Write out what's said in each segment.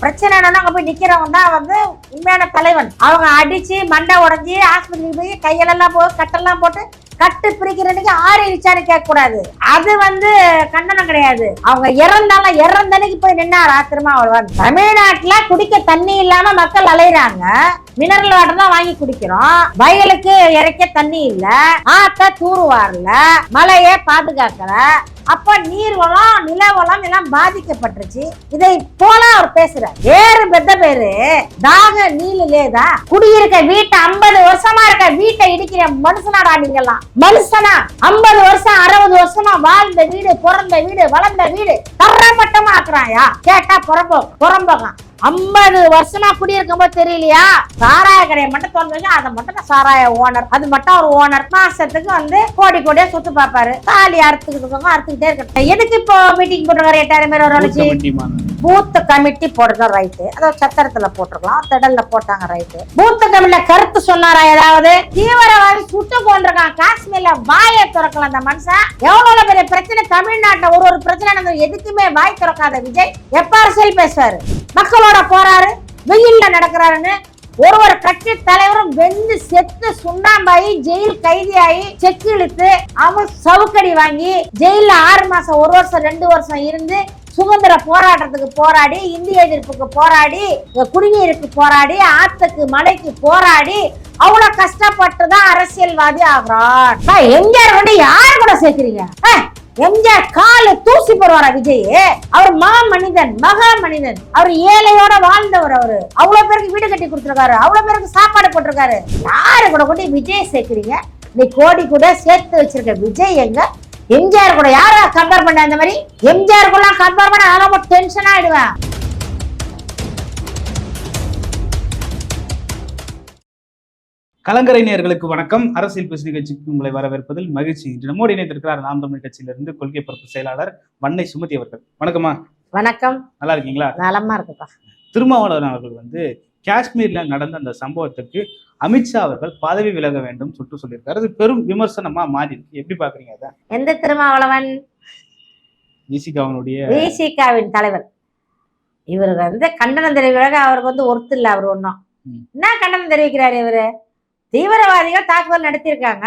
பிரச்சனைனா அங்க போய் நிக்கிறவங்க தான் வந்து உண்மையான தலைவன். அவங்க அடிச்சு மண்டை உடஞ்சி ஆஸ்பத்திரிக்கு போய் கையெல்லாம் போட்டு கட்டெல்லாம் போட்டு கட்டு பிரிக்கிறதுக்கு ஆறு இடிச்சான்னு கேட்க கூடாது. அது வந்து கண்டனம் கிடையாது. அவங்க இறந்தாலும் இறந்தனைக்கு போய் நின்னாரா திருமாவளவன்? தமிழ்நாட்டுல குடிக்க தண்ணி இல்லாம மக்கள் அலையிறாங்க. மினரல் வாட்டர் தான் வாங்கி குடிக்கிறோம். வயலுக்கு இறைக்க தண்ணி இல்ல, ஆத்த தூர்வாரல, மழையை பாதுகாக்கல. அப்ப நீர் வளம் நில வளம் எல்லாம் பாதிக்கப்பட்டுருச்சு. இதை போல அவர் பேசுறார். வேறு பெத்த பேரு தாக நீல லேதா குடியிருக்க வீட்டை 50 வருஷமா இருக்க வீட்டை இடிக்கிற மனுஷனாடா நீங்கெல்லாம். மனுஷனா 50 வருஷம் 60 வருஷமா வாழ்ந்த வீடு, பிறந்த வீடு, வளர்ந்த வீடு தரமட்டமா ஆக்குறாயா? கேட்டா புறம்போகம் 50 வருஷமா குடியிருக்கும் போது தெரியலையா? சாராய கடையை மட்டும் திறந்து அதை மட்டும் சாராய ஓனர், அது மட்டும் ஒரு ஓனர். மாசத்துக்கு வந்து கோடி கோடியா சொத்து பாப்பாரு. தாலி அறுத்துக்கிட்டே இருக்கட்டும். எதுக்கு இப்போ மீட்டிங் போட்டுருக்காரு? 8000 பேர் ஒரு பூத் கமிட்டி போடுறது ரைட்டு. அதாவது சத்திரத்துல போட்டிருக்கலாம், திடல்ல போட்டாங்க ரைட்டு. பூத் கமிட்டில கருத்து சொன்னாரா? ஏதாவது தீவிரவாதி சுட்டு கொண்டிருக்கான் காஷ்மீர்ல, வாயை திறக்கலாம். அந்த மனுஷன் எவ்வளவு பெரிய பிரச்சனை தமிழ்நாட்டுல ஒரு பிரச்சனை எதுக்குமே வாய் திறக்காத விஜய் எப்ப அரசியல் பேசுவாரு? மக்களோட போறாரு, வெயில்ல நடக்கிறாருன்னு ஒரு கட்சி தலைவரும் வெந்து செத்து சுண்ணாம்பாயி ஜெயில் கைதியாகி செக் இழுத்து அவன் சவுக்கடி வாங்கி ஜெயில 6 மாசம் 1 வருஷம் 2 வருஷம் இருந்து சுதந்திர போராட்டத்துக்கு போராடி, இந்திய எதிர்ப்புக்கு போராடி, குடிநீருக்கு போராடி, ஆத்துக்கு மலைக்கு போராடி அவ்வளவு கஷ்டப்பட்டுதான் அரசியல்வாதி ஆகிறான். எம்ஜிஆர் வந்து யாரு கூட சேர்க்கிறீங்க? எம்ஜிஆர் கால தூசி போடுவாரா விஜய்? அவர் மகா மனிதன். அவர் ஏழையோட வாழ்ந்தவர். அவரு அவ்வளவு பேருக்கு வீடு கட்டி கொடுத்துருக்காரு, அவ்வளவு பேருக்கு சாப்பாடு போட்டிருக்காரு. யாரு கூட கொண்டு விஜய் சேர்க்கிறீங்க? நீ கோடி கூட சேர்த்து வச்சிருக்க விஜய் எங்க? எம்ஜிஆர் கூட யாரா கம்பேர் பண்ண? அந்த மாதிரி எம்ஜிஆர் கூட கம்பேர் பண்ண ரொம்ப டென்ஷன் ஆயிடுவேன். கலங்கரை நேயர்களுக்கு வணக்கம். அரசியல் பேசு நிகழ்ச்சிக்கு உங்களை வரவேற்பதில் மகிழ்ச்சி. நம்மோடு இணைந்திருக்கிறார் நாம் தமிழ் கட்சியிலிருந்து கொள்கை பரப்பு செயலாளர் வன்னை சுமதி அவர்கள். வணக்கமா? வணக்கம். நல்லா இருக்கீங்களா? நலமா இருக்குப்பா. திருமாவளவன் அவர்கள் வந்து காஷ்மீர்ல நடந்த அந்த சம்பவத்துக்கு அமித்ஷா அவர்கள் பதவி விலக வேண்டும் சொல்லியிருக்காரு. அது பெரும் விமர்சனமா மாறி இருக்கு. எப்படி பாக்குறீங்க அத? எந்த திருமாவளவன்? விசிகாவின் தலைவர். இவரு வந்து கண்டனம் தெரிவிக்க அவருக்கு வந்து ஒருத்தர் இல்ல. அவர் ஒன்னும் என்ன கண்டனம் தெரிவிக்கிறாரு? இவரு தீவிரவாதிகள் தாக்குதல் நடத்தியிருக்காங்க,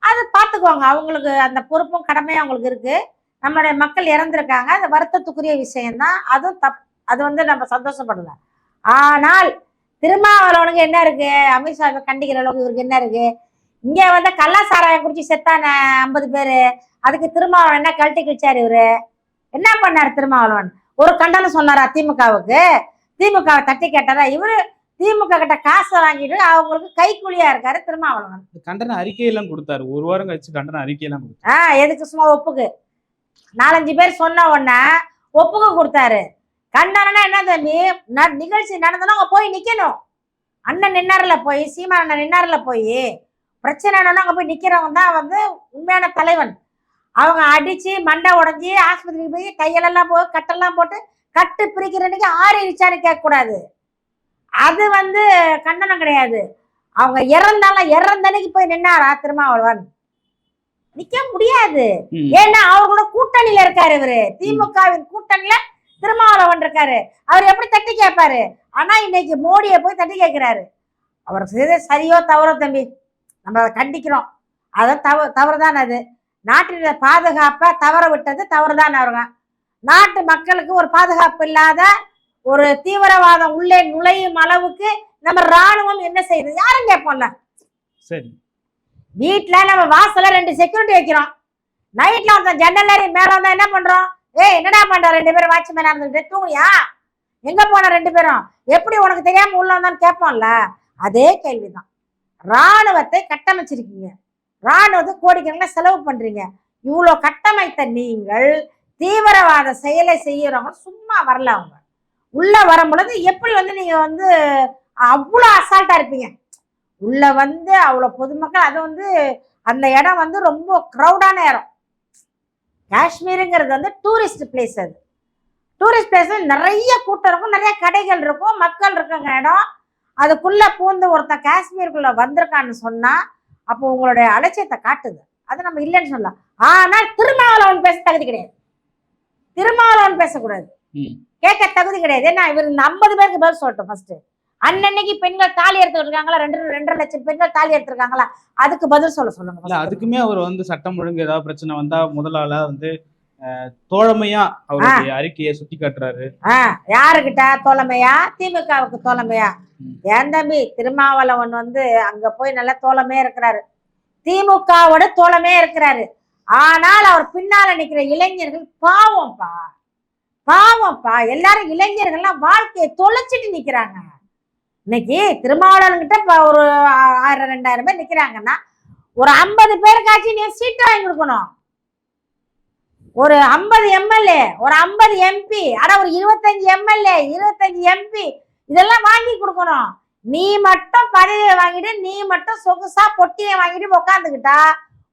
அது பார்த்துக்குவாங்க. அவங்களுக்கு அந்த பொறுப்பும் கடமையும் அவங்களுக்கு இருக்கு. நம்மளுடைய மக்கள் இறந்திருக்காங்க, அது வருத்தத்துக்குரிய விஷயம்தான். அது வந்து நம்ம சந்தோஷப்படல. ஆனால் திருமாவளவனுக்கு என்ன இருக்கு? அமித்ஷாவை கண்டிக்கிற அளவுக்கு இவருக்கு என்ன இருக்கு? இங்க வந்து கள்ளசாராயம் குடிச்சு செத்தான 50 பேரு, அதுக்கு திருமாவளவன் என்ன கழட்டி கிழிச்சாரு? இவரு என்ன பண்ணாரு? திருமாவளவன் ஒரு கண்டனம் சொன்னாரா திமுகவுக்கு? திமுகவை தட்டி கேட்டாரா? இவரு திமுக கிட்ட காசை வாங்கிட்டு அவங்களுக்கு கைக்கூலியா இருக்காரு திருமாவளவன். கண்டன அறிக்கையெல்லாம் கொடுத்தாரு. ஒரு வாரம் கழிச்சு கண்டன அறிக்கையெல்லாம் கொடுத்தாரு. எதுக்கு? சும்மா ஒப்புக்கு 4-5 பேர் சொன்ன உடனே ஒப்புக்கு கொடுத்தாரு. கண்டனம்னா என்ன தம்பி? நிகழ்ச்சி நடந்தனா அங்க போய் நிக்கணும். அண்ணன் நின்னார்ல போய், சீமா அண்ணன் நின்னார்ல போய், பிரச்சனைனா அங்க போய் நிக்கிறவங்க தான் வந்து உண்மையான தலைவன். அவங்க அடிச்சு மண்டை உடஞ்சி ஆஸ்பத்திரிக்கு போய் கையெல்லாம் கட்டெல்லாம் போட்டு கட்டு பிரிக்கிறதுக்கு ஆறு இடிச்சான்னு கேட்க கூடாது. அது வந்து கண்டனம் கிடையாது. அவங்க இறந்தாலும் இறந்தனைக்கு போய் நின்னாரா திருமாவளவன்? நிக்க முடியாது. ஏன்னா அவர் கூட கூட்டணியில இருக்காரு. இவரு திமுகவின் கூட்டணியில திருமாவளவன் இருக்காரு. அவர் எப்படி தட்டி கேட்பாரு? ஆனா இன்னைக்கு மோடியை போய் தட்டி கேட்கிறாரு. அவர் சரியோ தவறோ தம்பி, நம்ம அதை கண்டிக்கிறோம். அதை தவறுதான். அது நாட்டின பாதுகாப்பை தவற விட்டது தவறுதான். அவருங்க நாட்டு மக்களுக்கு ஒரு பாதுகாப்பு இல்லாத ஒரு தீவிரவாதம் உள்ளே நுழையும் அளவுக்கு நம்ம ராணுவம் என்ன செய்யுது? யாரும் கேட்போம்ல. சரி, வீட்டுல நம்ம வாசல்ல 2 செக்யூரிட்டி வைக்கிறோம். நைட்ல ஒருத்தன் ஜன்னல் மேல வந்தா என்ன பண்றோம்? என்னடா பண்ற? 2 பேரும் வாட்ச்மேனா இருந்துட்டு தூங்குனியா? எங்க போன 2 பேரும்? எப்படி உனக்கு தெரியாம உள்ள வந்தான்னு கேட்போம்ல. அதே கேள்விதான். ராணுவத்தை கட்டமைச்சிருக்கீங்க, ராணுவத்தை கோடிக்கணக்கில் செலவு பண்றீங்க. இவ்வளவு கட்டமைத்த நீங்கள் தீவிரவாத செயலை செய்யறவங்க சும்மா வரல. அவங்க உள்ள வரும் பொழுது எப்படி வந்து நீங்க வந்து அவ்வளவு அசால்ட்டா இருப்பீங்க? உள்ள வந்து அவ்வளவு பொதுமக்கள், அது வந்து அந்த இடம் வந்து ரொம்ப கிரௌடான இடம். காஷ்மீருங்கிறது வந்து டூரிஸ்ட் பிளேஸ். அது டூரிஸ்ட் பிளேஸ், நிறைய கூட்டம் இருக்கும், நிறைய கடைகள் இருக்கும், மக்கள் இருக்குங்க இடம். அதுக்குள்ள பூந்து ஒருத்தன் காஷ்மீருக்குள்ள வந்திருக்கான்னு சொன்னா அப்போ உங்களுடைய அலட்சியத்தை காட்டுது. அது நம்ம இல்லைன்னு சொல்லலாம். ஆனால் திருமாவளவன் பேச தகுதி கிடையாது. திருமாவளவன் பேசக்கூடாது. கேட்க தகுதி கிடையாது. ஏன்னா இவர் இந்த 50 பேருக்கு பதில் சொல்லட்டும் ஃபர்ஸ்ட். அன்னன்னைக்கு பெண்கள் தாலி எடுத்துட்டு இருக்காங்களா, 2.5 லட்சம் பெண்கள் தாலி எடுத்திருக்காங்களா, அதுக்கு பதில் சொல்லுங்க. இல்ல அதுக்குமே அவர் வந்து சட்டம் ஒழுங்கு ஏதாவது பிரச்சனை வந்தா முதலாளா வந்து தோழமையா அவருடைய அறிக்கையை சுட்டி காட்டுறாரு. யாருக்கிட்ட தோழமையா? திமுகவுக்கு தோழமையா? ஏன் தம்பி திருமாவளவன் வந்து அங்க போய் நல்ல தோழமையா இருக்கிறாரு, திமுகவோட தோழமே இருக்கிறாரு. ஆனால் அவர் பின்னால நிக்கிற இளைஞர்கள் பாவம்ப்பா, பாவம்ப்பா. எல்லாரும் இளைஞர்கள்லாம் வாழ்க்கையை தொலைச்சிட்டு நிக்கிறாங்க. இன்னைக்கு திருமாவளவன்கிட்ட ஒரு 1000-2000 பேர் நிக்கிறாங்கன்னா ஒரு 50 பேருக்காச்சும் நீ சீட்டு வாங்கி கொடுக்கணும். ஒரு 50 எம்எல்ஏ, ஒரு 50 எம்பி, ஆனா ஒரு 25 எம்எல்ஏ, 25 எம்பி இதெல்லாம் வாங்கி கொடுக்கணும். நீ மட்டும் பதவியை வாங்கிட்டு, நீ மட்டும் சொகுசா பொட்டியை வாங்கிட்டு உட்காந்துக்கிட்டா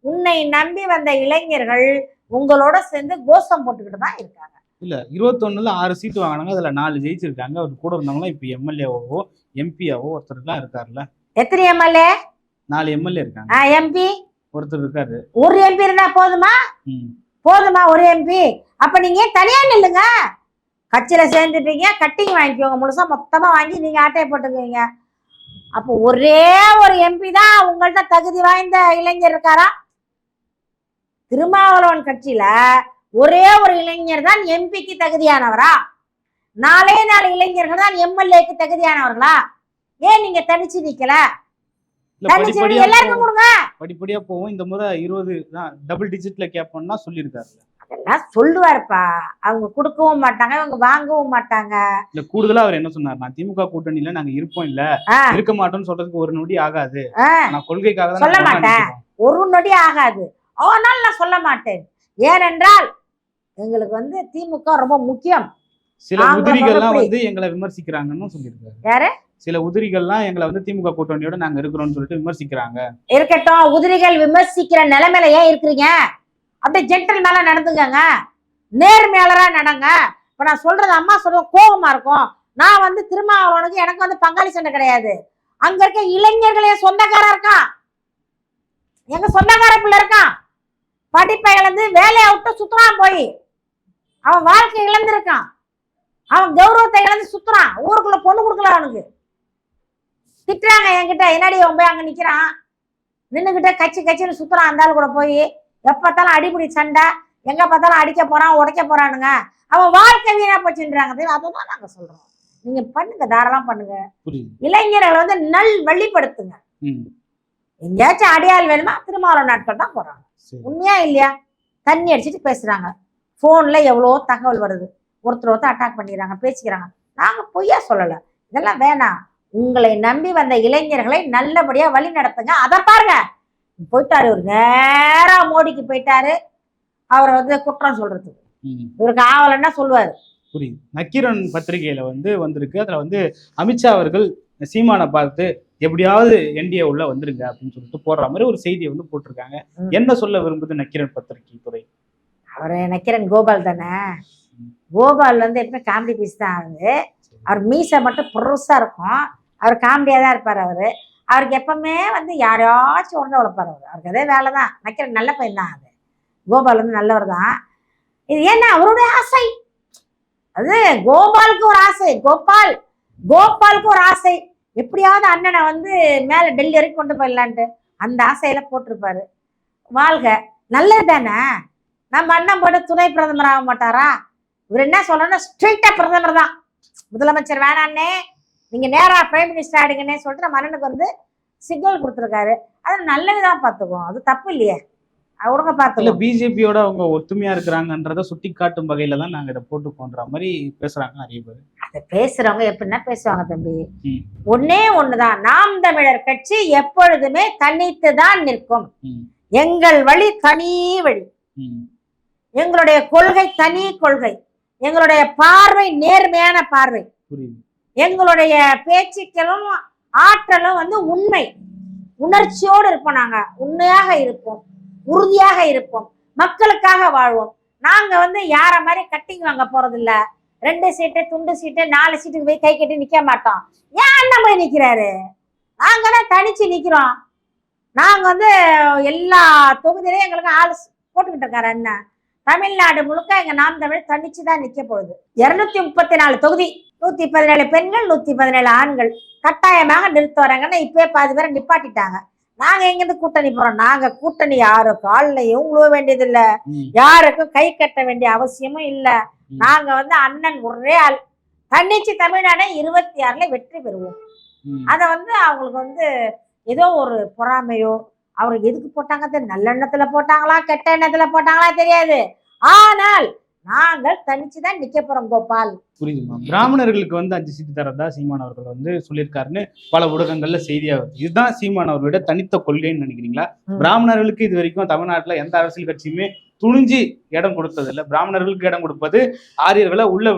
உன்னை நம்பி வந்த இளைஞர்கள் உங்களோட சேர்ந்து கோஷம் போட்டுக்கிட்டு தான் இருக்காங்க. இல்ல 21ல 6 சீட்டு வாங்கினாங்க, அதுல 4 ஜெயிச்சிருக்காங்க. அவர் கூட இருந்தவங்களாம் இப்ப எம்எல்ஏவோ எம்பியாவோ ஒருத்தர் இருக்காருல்ல. எத்தனை எம்எல்ஏ? 4 எம்எல்ஏ இருக்காங்க. எம்பி ஒருத்தர் இருக்காரு. ஒரு எம்பி இருந்தா போதுமா? போதுமா ஒரு எம்பி? அப்ப நீங்க தனியா நில்லுங்க. கட்சியில சேர்ந்துட்டீங்க, கட்டிங் வாங்கிக்கோங்க, முழுசா மொத்தமா வாங்கி நீங்க ஆட்டையை போட்டுக்குவீங்க. அப்போ ஒரே ஒரு எம்பி தான் உங்கள்ட்ட தகுதி வாய்ந்த இளைஞர் இருக்காரா? திருமாவளவன் கட்சியில ஒரே ஒரு இளைஞர் தான் எம்பிக்கு தகுதியானவரா? 4 இளைஞர்கள் தான் எம்எல்ஏக்கு தகுதியானவர்களா? ஏன் நீங்க தனிச்சு நிக்கல? எல்லாருக்கும் கொடுங்க. படிப்படியா போவோம். இந்த முறை 20 டபுள் டிஜிட்ல கேட்போம்னா சொல்லியிருக்காரு. அதெல்லாம் சொல்லுவாருப்பா. அவங்க கொடுக்கவும் மாட்டாங்க, அவங்க வாங்கவும் மாட்டாங்க. இல்ல கூடுதலா அவர் என்ன சொன்னார், நான் திமுக கூட்டணியில நாங்க இருப்போம் இல்ல இருக்க மாட்டோம்னு சொல்றதுக்கு ஒரு நொடி ஆகாது, நான் கொள்கைக்காக சொல்ல மாட்டேன், ஒரு நொடி ஆகாது, ஆனால் நான் சொல்ல மாட்டேன். ஏனென்றால் எங்களுக்கு வந்து திமுக ரொம்ப முக்கியம். சில உதிரிகள்லாம் வந்து எங்களை விமர்சிக்கிறாங்கன்னு சொல்லியிருக்காரு. யாரு? சில உதிரிகள்லாம் எங்களை வந்து திமுக கூட்டணியோட நாங்க இருக்கிறோம்னு சொல்லிட்டு விமர்சிக்கிறாங்க. இருக்கட்டும், உதிரிகள் விமர்சிக்கிற நிலைமையில ஏன் இருக்கிறீங்க? அப்படியே ஜென்டல் மேல நடந்துக்கங்க, நேர்மையாளரா நடங்க. இப்ப நான் சொல்றது அம்மா சொல்றது கோபமா இருக்கும். நான் வந்து திருமாவளவனுக்கு எனக்கு வந்து பங்காளி சண்டை கிடையாது. அங்க இருக்க இளைஞர்களே சொந்தக்காரா இருக்கான், எங்க சொந்தக்கார பிள்ளை இருக்கான், படிப்பை இழந்து வேலையை விட்டு சுத்துறான், போய் அவன் வாழ்க்கை இழந்திருக்கான், அவன் கௌரவத்தை இழந்து சுத்துறான், ஊருக்குள்ள பொண்ணு கொடுக்கல அவனுக்கு. திட்டுறாங்க என்கிட்ட, என்னடி அவன் போய் அங்க நிக்கிறான், நின்னுகிட்ட கட்சின்னு சுத்துறான், அந்த ஆள் கூட போய் எப்ப பார்த்தாலும் அடிப்படி சண்டை, எங்க பார்த்தாலும் அடிக்க போறான், உடைக்க போறானுங்க, அவன் வாழ்க்கை வீணா போச்சுன்றாங்க. அதுதான் நாங்க சொல்றோம், நீங்க பண்ணுங்க, தாராளம் பண்ணுங்க. இளைஞர்களை வந்து நல் வழிபடுத்துங்க. எங்கேயாச்சும் அடையாள் வேணுமா, திருமாவளவன் நாட்கள் தான் போறாங்க. உண்மையா இல்லையா? தண்ணி அடிச்சுட்டு பேசுறாங்க, போன்ல எவ்வளோ தகவல் வருது, ஒருத்தர் அட்டாக் பண்ணிடுறாங்க, பேசிக்கிறாங்க. நாங்க பொய்யா சொல்லல, இதெல்லாம் வேணாம். உங்களை நம்பி வந்த இளைஞர்களை நல்லபடியா வழி நடத்துங்க. அதை பாருங்க, போயிட்டாரு ஒரு நேரா மோடிக்கு போயிட்டாரு, அவரை வந்து குற்றம் சொல்றதுக்கு. இவருக்கு ஆவலன்னா சொல்லுவாரு. புரியுது. நக்கீரன் பத்திரிகையில வந்து வந்திருக்கு, அதுல வந்து அமித்ஷா அவர்கள் சீமானை பார்த்து எப்படியாவது என்டிஏ உள்ள வந்துருங்க அப்படின்னு சொல்லிட்டு போடுற மாதிரி ஒரு செய்தியை வந்து போட்டிருக்காங்க. என்ன சொல்ல விரும்புது நக்கீரன் பத்திரிகை துறை? அவரு நக்கீரன் கோபால் தானே. கோபால் வந்து எப்பவுமே காமெடி பீஸ் தான். அவர் மீசை மட்டும் பெருசா இருக்கும், அவர் காமெடியா தான் இருப்பார். அவருக்கு எப்பவுமே வந்து யாரையாச்சும் உடனே உழைப்பார். அவருக்கு அதே வேலை தான். நக்கீரன் நல்ல பையன் தான். கோபால் வந்து நல்லவர் தான். இது ஏன்னா அவருடைய ஆசை, அது கோபாலுக்கு ஒரு ஆசை, கோபாலுக்கு ஒரு ஆசை, எப்படியாவது அண்ணனை வந்து மேல டெல்லி வரைக்கும் கொண்டு போயிடலான்ட்டு அந்த ஆசையில போட்டிருப்பாரு. வாழ்க, நல்லது தானே. நம்ம அண்ணன் போட்டு துணை பிரதமர் ஆக மாட்டாரா? இவர் என்ன சொல்லணும்னா ஸ்ட்ரெயிட்டா பிரதமர் தான், முதலமைச்சர் வேணான்னே, நீங்க நேரா பிரைம் மினிஸ்டர் ஆயிடுங்கன்னே சொல்லிட்டு நம்ம அண்ணனுக்கு வந்து சிக்னல் கொடுத்துருக்காரு. அது நல்லதுதான், பார்த்துக்குவோம், அது தப்பு இல்லையே, அவங்க பார்த்து. பிஜேபியோட அவங்க ஒத்துமையா இருக்கிறாங்கன்றத சுட்டி காட்டும் வகையில தான் நாங்க இதை போட்டு போன்ற மாதிரி பேசுறாங்க நிறைய பேர். அதை பேசுறவங்க எப்படின்னா பேசுவாங்க தம்பி, ஒன்னே ஒண்ணுதான், நாம் தமிழர் கட்சி எப்பொழுதுமே தனித்து தான் நிற்கும். எங்கள் வழி தனி வழி, எங்களுடைய கொள்கை தனி கொள்கை, எங்களுடைய பார்வை நேர்மையான பார்வை, எங்களுடைய பேச்சுக்களும் ஆற்றலும் வந்து உண்மை, உணர்ச்சியோடு இருப்போம். நாங்க உண்மையாக இருப்போம், உறுதியாக இருப்போம், மக்களுக்காக வாழ்வோம். நாங்க வந்து யார மாதிரி கட்டிங் வாங்க போறது இல்ல. 2 சீட்டு துண்டு சீட்டு 4 சீட்டுக்கு போய் கை கட்டி நிக்க மாட்டோம். ஏன் அண்ணன் போய் நிக்கிறாரு? நாங்க தான் தனிச்சு நிக்கிறோம். நாங்க வந்து எல்லா தொகுதியிலையும் எங்களுக்கு ஆள் போட்டுக்கிட்டு இருக்காரு அண்ணன். தமிழ்நாடு முழுக்க எங்க நாம் தமிழ் தனிச்சுதான் நிக்க போகுது. 234 தொகுதி, 117 பெண்கள், 117 ஆண்கள் கட்டாயமாக நிறுத்த வராங்கன்னா இப்பவே பாதி பேரை நிப்பாட்டிட்டாங்க. நாங்க எங்கிருந்து கூட்டணி போறோம்? நாங்க கூட்டணி யாரும் காலையும் உழுவ வேண்டியது இல்ல, யாருக்கும் கை கட்ட வேண்டிய அவசியமும் இல்ல. நாங்க அண்ணன் ஒரே ஆள் தன்னிச்சு தமிழ்நாடை 26ல வெற்றி பெறுவோம். அத அவங்களுக்கு ஏதோ ஒரு பொறாமையோ, அவருக்கு எதுக்கு போட்டாங்க, நல்ல எண்ணத்துல போட்டாங்களா கெட்ட எண்ணத்துல போட்டாங்களா தெரியாது. ஆனால் நாங்கள் தனிச்சுதான் நிக்க போறோம் கோபால். புரியுதுமா? பிராமணர்களுக்கு 5 சீட்டு தரதா சீமான் அவர்கள் சொல்லியிருக்காருன்னு பல ஊடகங்கள்ல செய்தியா வருது. இதுதான் சீமான் அவர்களோட தனித்த கொள்கைன்னு நினைக்கிறீங்களா? பிராமணர்களுக்கு இது வரைக்கும் தமிழ்நாட்டுல எந்த அரசியல் கட்சியுமே துணிஞ்சு இடம் கொடுத்தது இல்லை. பிராமணர்களுக்கு இடம் கொடுப்பது ஆரியர்களை உள்ள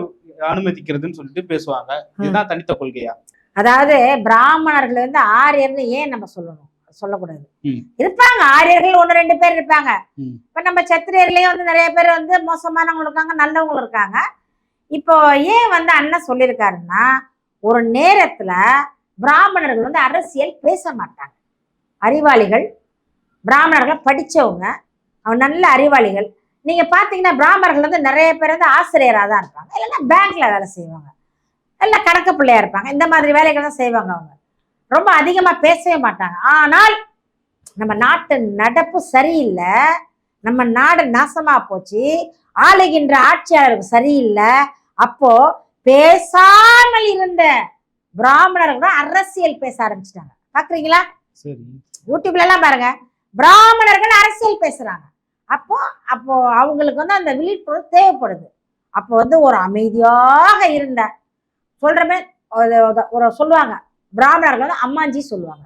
அனுமதிக்கிறதுன்னு சொல்லிட்டு பேசுவாங்க. இதுதான் தனித்த கொள்கையா? அதாவது பிராமணர்கள் ஆரியர்னு ஏன் நம்ம சொல்லணும்? சொல்லக்கூடாது. இருப்பாங்க ஆரியர்கள் 1-2 பேர் இருப்பாங்க. இப்ப நம்ம சத்திரியர்லயும் நிறைய பேர் மோசமானவங்க இருக்காங்க, நல்லவங்களும் இருக்காங்க. இப்போ ஏன் அண்ணன் சொல்லியிருக்காருன்னா, ஒரு நேரத்துல பிராமணர்கள் அரசியல் பேச மாட்டாங்க. அறிவாளிகள் பிராமணர்கள் படிச்சவங்க, அவங்க நல்ல அறிவாளிகள். நீங்க பாத்தீங்கன்னா பிராமணர்கள் நிறைய பேர் ஆசிரியராக தான் இருப்பாங்க, இல்லைன்னா பேங்க்ல வேலை செய்வாங்க, இல்ல கணக்கு பிள்ளையா இருப்பாங்க. இந்த மாதிரி வேலைகள் தான் செய்வாங்க. அவங்க ரொம்ப அதிகமா பேசவே மாட்டாங்க. ஆனால் நம்ம நாட்டு நடப்பு சரியில்லை, நம்ம நாடு நாசமா போச்சு, ஆளுகின்ற ஆட்சியாளருக்கு சரியில்லை. அப்போ பேசாமல் இருந்த பிராமணர்கள் அரசியல் பேச ஆரம்பிச்சிட்டாங்க. பாக்குறீங்களா? யூடியூப்ல எல்லாம் பாருங்க, பிராமணர்கள் அரசியல் பேசுறாங்க. அப்போ அப்போ அவங்களுக்கு அந்த விழிப்புணர்வு தேவைப்படுது. அப்போ ஒரு அமைதியாக இருந்த சொல்றமே ஒரு சொல்லுவாங்க, பிராமணர்கள் அம்மாஞ்சி சொல்லுவாங்க.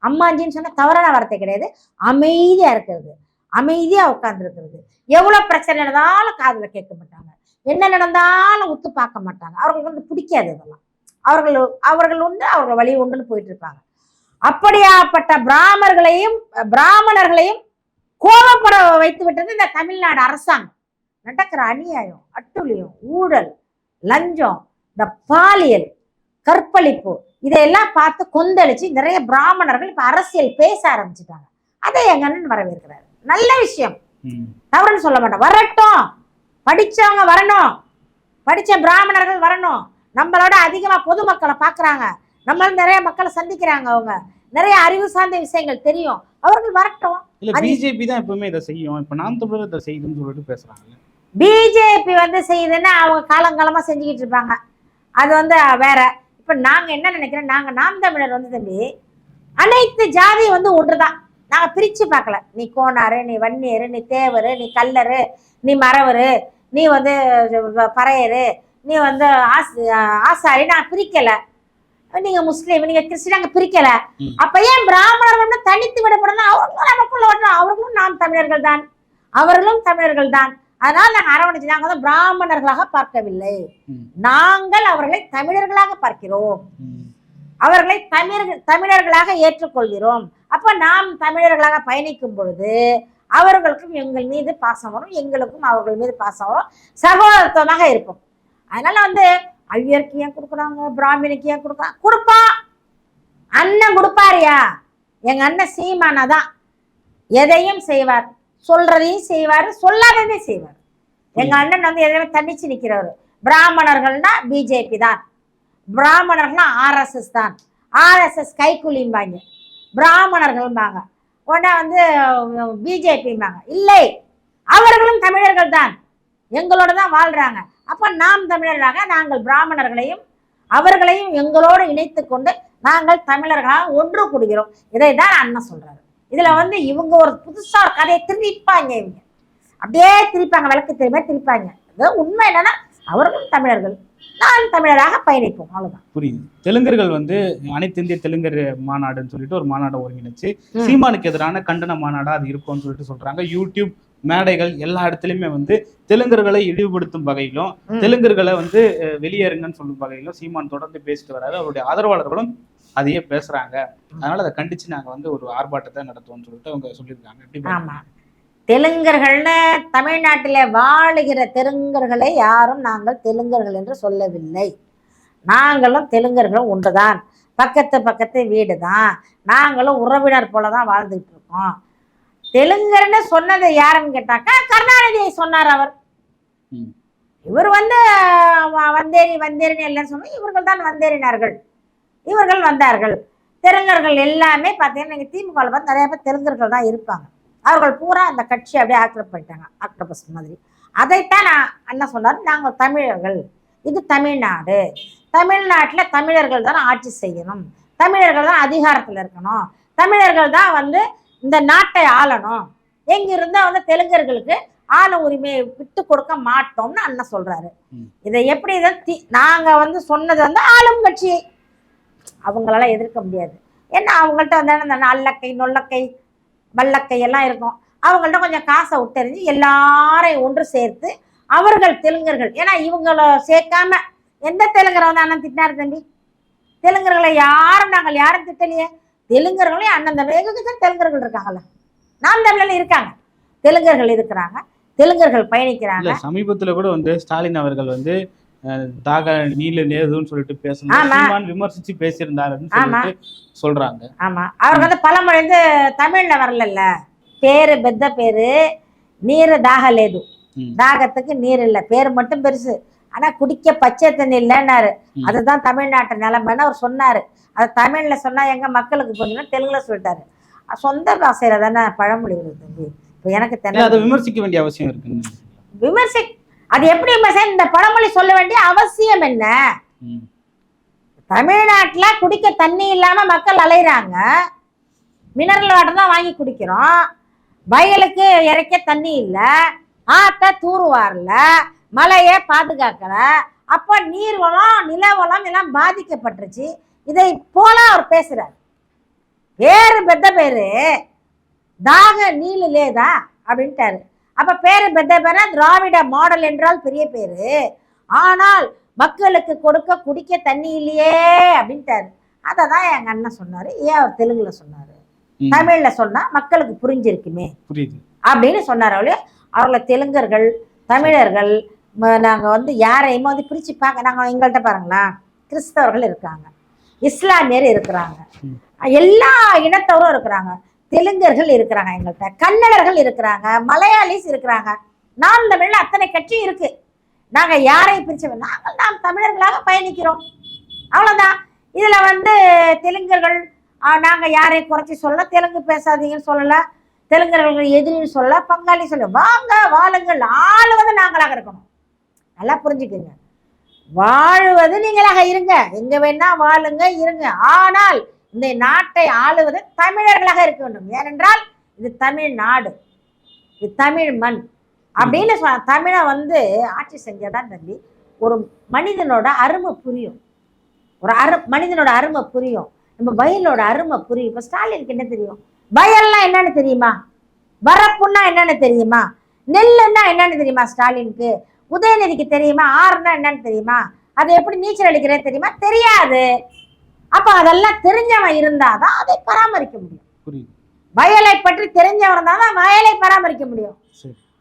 அம்மாஞ்சின்னு சொன்னா தவறான வார்த்தை கிடையாது. அமைதியா இருக்கிறது, அமைதியா உட்கார்ந்து இருக்கிறது. எவ்வளவு பிரச்சனை நடந்தாலும் காதுல கேட்க மாட்டாங்க, என்ன நடந்தாலும் உத்து பார்க்க மாட்டாங்க. அவர்களுக்கு பிடிக்காது இதெல்லாம். அவர்கள் உண்டு, அவர்கள் வழி உண்டுன்னு போயிட்டு இருப்பாங்க. அப்படியாப்பட்ட பிராமணர்களையும் கோபப்பட வைத்து விட்டது இந்த தமிழ்நாடு அரசாங்கம். நடக்கிற அநியாயம், அட்டுழியம், ஊழல், லஞ்சம், இந்த பாலியல், கற்பழிப்பு, இதையெல்லாம் பார்த்து கொந்தளிச்சு நிறைய பிராமணர்கள் இப்ப அரசியல் பேச ஆரம்பிச்சுட்டாங்க. அதை எங்க அண்ணன் வரவேற்கிறாரு. நல்ல விஷயம், தவறுன்னு சொல்ல மாட்டோம். வரட்டும், படிச்சவங்க வரணும், படிச்ச பிராமணர்கள் வரணும். நம்மளோட அதிகமா பொதுமக்களை பாக்குறாங்க, நம்மள நிறைய மக்களை சந்திக்கிறாங்க, அவங்க நிறைய அறிவு சார்ந்த விஷயங்கள் தெரியும், அவர்கள் வரட்டும். இல்ல பிஜேபி தான் எப்பவுமே இதை செய்யும், இப்ப நாம் தமிழர் இதை செய்யுதுன்னு சொல்லிட்டு பேசுறாங்க. பிஜேபி செய்யுதுன்னா அவங்க காலங்காலமா செஞ்சுக்கிட்டு இருப்பாங்க, அது வேற. இப்ப நாங்க என்ன நினைக்கிறோம், நாங்க நாம் தமிழர் தம்பி அனைத்து ஜாதி ஒன்றுதான். நாங்க பிரிச்சு பார்க்கல. நீ கோனாரு, நீ வன்னியரு, நீ தேவரு, நீ கல்லரு, நீ மறவரு, நீ பறையரு, நீ ஆசாரி, நான் பிரிக்கல. நீங்க முஸ்லீம், நீங்க கிறிஸ்டின், நாங்க பிரிக்கல. அப்ப ஏன் பிராமணர்கள் தனித்து விடப்படணும்? அவர்களும் நமக்குள்ள வரணும், அவர்களும் நாம் தமிழர்கள் தான், அவர்களும் தமிழர்கள் தான். அதனால நாங்க அரவணைச்சு, நாங்க பிராமணர்களாக பார்க்கவில்லை, நாங்கள் அவர்களை தமிழர்களாக பார்க்கிறோம், அவர்களை தமிழர்களாக ஏற்றுக்கொள்கிறோம். அப்ப நாம் தமிழர்களாக பயணிக்கும் பொழுது அவர்களுக்கும் எங்கள் மீது பாசம் வரும், எங்களுக்கும் அவர்கள் மீது பாசம் வரும், சகோதரத்துவமாக இருப்போம். அதனால ஐயருக்கு ஏன் கொடுக்குறாங்க, பிராமணிக்கு ஏன் கொடுக்குறாங்க? கொடுப்பான், அண்ணன் கொடுப்பாரியா? எங்க அண்ணன் சீமானாதான் எதையும் செய்வார், சொல்றதையும் செய்வாரு, சொல்லாததையும் செய்வார். எங்க அண்ணன் எதையுமே தன்னிச்சு நிக்கிறவரு. பிராமணர்கள்னா பிஜேபி தான், பிராமணர்கள்னா RSS தான். RSS கைக்கூலிம்பாங்க, பிராமணர்கள்பாங்க, உடனே பிஜேபிம்பாங்க. இல்லை, அவர்களும் தமிழர்கள் தான், எங்களோட தான் வாழ்றாங்க. அப்ப நாம் தமிழர்களாக நாங்கள் பிராமணர்களையும் அவர்களையும் எங்களோடு இணைத்து கொண்டு நாங்கள் தமிழர்களாக ஒன்று கூடுகிறோம். இதைதான் அண்ணன் சொல்றாரு. இதுல இவங்க ஒரு புதுசா ஒரு கதையை திருப்பாங்க, இவங்க அப்படியே திருப்பாங்க, விளக்கு தெரியுமா திருப்பாங்க. உண்மை என்னன்னா அவர்களும் தமிழர்கள், நான் தமிழராக பயணிப்போம், அவ்வளவுதான். புரியுது. தெலுங்கர்கள் அனைத்து இந்திய தெலுங்கர் மாநாடுன்னு சொல்லிட்டு ஒரு மாநாட்டை ஒருங்கிணைச்சு சீமானுக்கு எதிரான கண்டன மாநாடா அது இருக்கும்னு சொல்லிட்டு சொல்றாங்க. யூடியூப் மேடைகள் எல்லா இடத்துலயுமே தெலுங்கர்களை இழிவுபடுத்தும் வகையிலும் தெலுங்கர்களை வெளியேறுங்கன்னு சொல்லும் வகையிலும் சீமான் தொடர்ந்து பேசிட்டு வராது. அவருடைய ஆதரவாளர்களும் அதையே பேசுறாங்க. அதனால அதை கண்டிச்சு நாங்க ஒரு ஆர்ப்பாட்டத்தை நடத்துவோம்னு சொல்லிட்டு அவங்க சொல்லியிருக்காங்க. ஆமா, தெலுங்கர்கள்னு தமிழ்நாட்டில வாழுகிற தெலுங்கர்களை யாரும் நாங்கள் தெலுங்கர்கள் என்று சொல்லவில்லை. நாங்களும் தெலுங்கர்களும் ஒன்றுதான், பக்கத்து வீடு தான், நாங்களும் உறவினர் போலதான் வாழ்ந்துட்டு இருக்கோம். தெலுங்கர்னு சொன்னது யாருன்னு கேட்டாக்கா கருணாநிதியை சொன்னார் அவர். இவர் வந்து வந்தேரின்னு எல்லாம் சொன்னோம், இவர்கள் தான் வந்தேறினார்கள், இவர்கள் வந்தார்கள். தெலுங்கர்கள் எல்லாமே பார்த்தீங்கன்னா நீங்கள் திமுக பார்த்து நிறைய பேர் தெலுங்கர்கள் தான் இருப்பாங்க. அவர்கள் பூரா அந்த கட்சி அப்படியே ஆக்கிரமிப்பு பண்ணிட்டாங்க, ஆக்டோபஸ் மாதிரி. அதைத்தான் நான் என்ன சொன்னார், நாங்கள் தமிழர்கள், இது தமிழ்நாடு, தமிழ்நாட்டில் தமிழர்கள் தான் ஆட்சி செய்யணும், தமிழர்கள் தான் அதிகாரத்தில் இருக்கணும், தமிழர்கள் தான் வந்து இந்த நாட்டை ஆளணும், எங்கிருந்தா வந்து தெலுங்கர்களுக்கு ஆள உரிமையை விட்டு கொடுக்க மாட்டோம்னு அண்ணன் சொல்றாரு. இதை எப்படி நாங்க வந்து சொன்னது வந்து ஆளும் கட்சியை அவங்களால எதிர்க்க முடியாது. ஏன்னா அவங்கள்ட்ட வந்து இந்த நல்லக்கை நொல்லக்கை வல்லக்கை எல்லாம் இருக்கும். அவங்கள்ட்ட கொஞ்சம் காசை விட்டறிஞ்சு எல்லாரையும் ஒன்று சேர்த்து அவர்கள் தெலுங்கர்கள், ஏன்னா இவங்களை சேர்க்காம எந்த தெலுங்கரை வந்து அண்ணன் திட்டினாரு தம்பி? தெலுங்கர்களை நாங்கள் யாரும் திட்டலையே. தெலுங்கர்களையும் அண்ணன் தம்பி எங்களுக்கு தெலுங்கர்கள் இருக்காங்கல்ல, நாம் தமிழில் இருக்காங்க, தெலுங்கர்கள் இருக்கிறாங்க, தெலுங்கர்கள் பயணிக்கிறாங்க. சமீபத்துல கூட வந்து ஸ்டாலின் அவர்கள் வந்து தாக நீல நேதுன்னு சொல்லிட்டு பேசணும் விமர்சிச்சு பேசியிருந்தாருன்னு சொல்றாங்க. ஆமா, அவருக்கு வந்து பழமொழி வந்து தமிழ்ல வரல, பேரு பெத்த பேரு நீரு தாக லேது, தாகத்துக்கு நீர் இல்ல, பேரு மட்டும் பெருசு, ஆனா குடிக்க பச்சை தண்ணி இல்லைன்னாரு. அதுதான் தமிழ்நாட்டு நிலைமைன்னு அவர் சொன்னாரு. அது தமிழ்ல சொன்னா எங்க மக்களுக்கு புரிஞ்சுன்னா தெலுங்குல சொல்லிட்டாரு. சொந்த பாஷையில தானே பழமொழி வருது தம்பி. இப்போ எனக்கு அதை விமர்சிக்க வேண்டிய அவசியம் இருக்கு. அது எப்படி இந்த பழமொழி சொல்ல வேண்டிய அவசியம் என்ன? தமிழ்நாட்டுல குடிக்க தண்ணி இல்லாம மக்கள் அலையிறாங்க, மினரல் வாட்டர் தான் வாங்கி குடிக்கிறோம், வயலுக்கு இறைக்க தண்ணி இல்லை, ஆத்த தூர்வாரல, மழையை பாதுகாக்கல, அப்ப நீர் வளம் நில வளம் எல்லாம் பாதிக்கப்பட்டுருச்சு. இதை போல அவர் பேசுறாரு. பேரு பெத்த பேரு தாக நீலு லேதா அப்படின்ட்டாரு. அப்ப பேரு பெத்த பேர திராவிட மாடல் என்றால் பெரிய பேரு, ஆனால் மக்களுக்கு கொடுக்க குடிக்க தண்ணி இல்லையே அப்படின்ட்டாரு. அததான் எங்க அண்ணன் சொன்னாரு. ஏன் அவர் தெலுங்குல சொன்னாரு, தமிழ்ல சொன்னா மக்களுக்கு புரிஞ்சிருக்குமே அப்படின்னு சொன்னார். அவர்களை தெலுங்கர்கள் தமிழர்கள் நாங்க வந்து யாரையுமே வந்து பிரிச்சு பார்க்க, நாங்க எங்கள்கிட்ட பாருங்களா, கிறிஸ்தவர்கள் இருக்காங்க, இஸ்லாமியர் இருக்கிறாங்க, எல்லா இனத்தவரும் இருக்கிறாங்க, தெலுங்கர்கள் இருக்கிறாங்க, எங்கள்கிட்ட கன்னடர்கள் இருக்கிறாங்க, மலையாளிஸ் இருக்கிறாங்க, நாம் தமிழ்ல அத்தனை கட்சி இருக்கு. நாங்க யாரையும் பிரிச்சு நாம் தமிழர்களாக பயணிக்கிறோம், அவ்வளவுதான். இதுல வந்து தெலுங்கர்கள் நாங்க யாரையும் குறைச்சி சொல்லல, தெலுங்கு பேசாதீங்கன்னு சொல்லல, தெலுங்கர்கள் எதிரின்னு சொல்லல, பங்காளி சொல்ல, வாங்க வாழுங்கள், ஆளுவது நாங்களாக இருக்கணும். நல்லா புரிஞ்சுக்குங்க, வாழுவது நீங்களாக இருங்க, எங்க வேணா வாழுங்க இருங்க, ஆனால் இந்த நாட்டை ஆளுவது தமிழர்களாக இருக்க வேண்டும். ஏனென்றால் இது தமிழ்நாடு, இது தமிழ் மண் அப்படின்னு தமிழை வந்து ஆட்சி செஞ்சாதான் தம்பி ஒரு மனிதனோட அருமை புரியும், மனிதனோட அருமை புரியும், நம்ம வயலோட அருமை புரியும். இப்போ ஸ்டாலினுக்கு என்ன தெரியும், வயல்லாம் என்னன்னு தெரியுமா, வரப்புன்னா என்னன்னு தெரியுமா, நெல்லுன்னா என்னன்னு தெரியுமா ஸ்டாலினுக்கு, உதயநிதிக்கு தெரியுமா, ஆறுனா என்னன்னு தெரியுமா, அதை எப்படி நீச்சல் அடிக்கிறேன்னு தெரியுமா, தெரியாது. அப்ப அதெல்லாம் தெரிஞ்சவன் இருந்தாதான் அதை பராமரிக்க முடியும். வயலை பற்றி தெரிஞ்சவன் இருந்தாதான் வயலை பராமரிக்க முடியும்.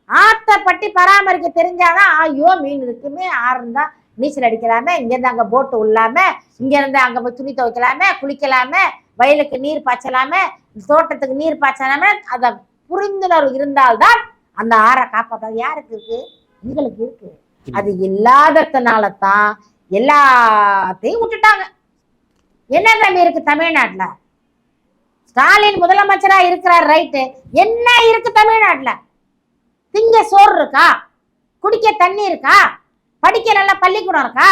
ஆத்தை பற்றி பராமரிக்க தெரிஞ்சாதான் ஐயோ மீன் இருக்குமே, ஆறு இருந்தா நீச்சல் அடிக்கலாமே, இங்கிருந்து அங்க போட்டு உள்ளாம, இங்க இருந்து அங்க போய் துணி துவைக்கலாமே, குளிக்கலாமே, வயலுக்கு நீர் பாய்ச்சலாமே, தோட்டத்துக்கு நீர் பாய்ச்சலாமே, அத புரிந்துணர்வு இருந்தால்தான் அந்த ஆறை காப்பாற்ற யாருக்கு இருக்கு, எங்களுக்கு இருக்கு. அது இல்லாததுனால தான் எல்லாத்தையும் விட்டுட்டாங்க. என்ன தம்பி இருக்கு தமிழ்நாட்டுல? ஸ்டாலின் முதலமைச்சரா இருக்கிறார், ரைட்டு, என்ன இருக்கு தமிழ்நாட்டுல? திங்க சோறு இருக்கா, குடிக்க தண்ணி இருக்கா, படிக்க நல்ல பள்ளிக்கூடம் இருக்கா,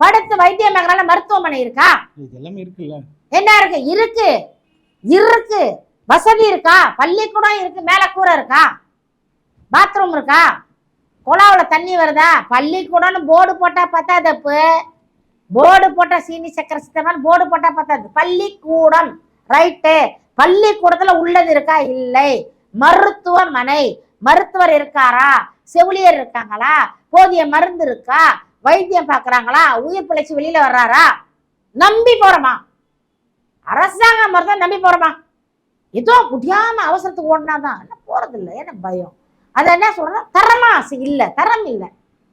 படுத்து வைத்தியம் நல்ல மருத்துவமனை இருக்கா, என்ன இருக்கு? இருக்கு இருக்கு வசதி இருக்கா, பள்ளிக்கூடம் இருக்கு, மேல கூரை இருக்கா, பாத்ரூம் இருக்கா, குழாவுல தண்ணி வருதா, பள்ளிக்கூடம்னு போர்டு போட்டா பத்தாதப்பு, போர்டு போட்டா சீனி சக்கரை சித்தமான போர்டு போட்டா பத்தாது, பள்ளிக்கூடம் ரைட்டு, பள்ளிக்கூடத்துல உள்ளது இருக்கா, இல்லை, மருத்துவமனை, மருத்துவர் இருக்காரா, செவிலியர் இருக்காங்களா, போதிய மருந்து இருக்கா, வைத்தியம் பாக்குறாங்களா, உயிர் பிழைச்சி வெளியில வர்றாரா, நம்பி போறோமா, அரசாங்க மருத்துவம் நம்பி போறோமா, ஏதோ முடியாம அவசரத்துக்கு ஓடினாதான் போறது இல்லை, என்ன பயம். அது என்ன சொல்றோம், தரமா இல்ல, தரம் இல்லை.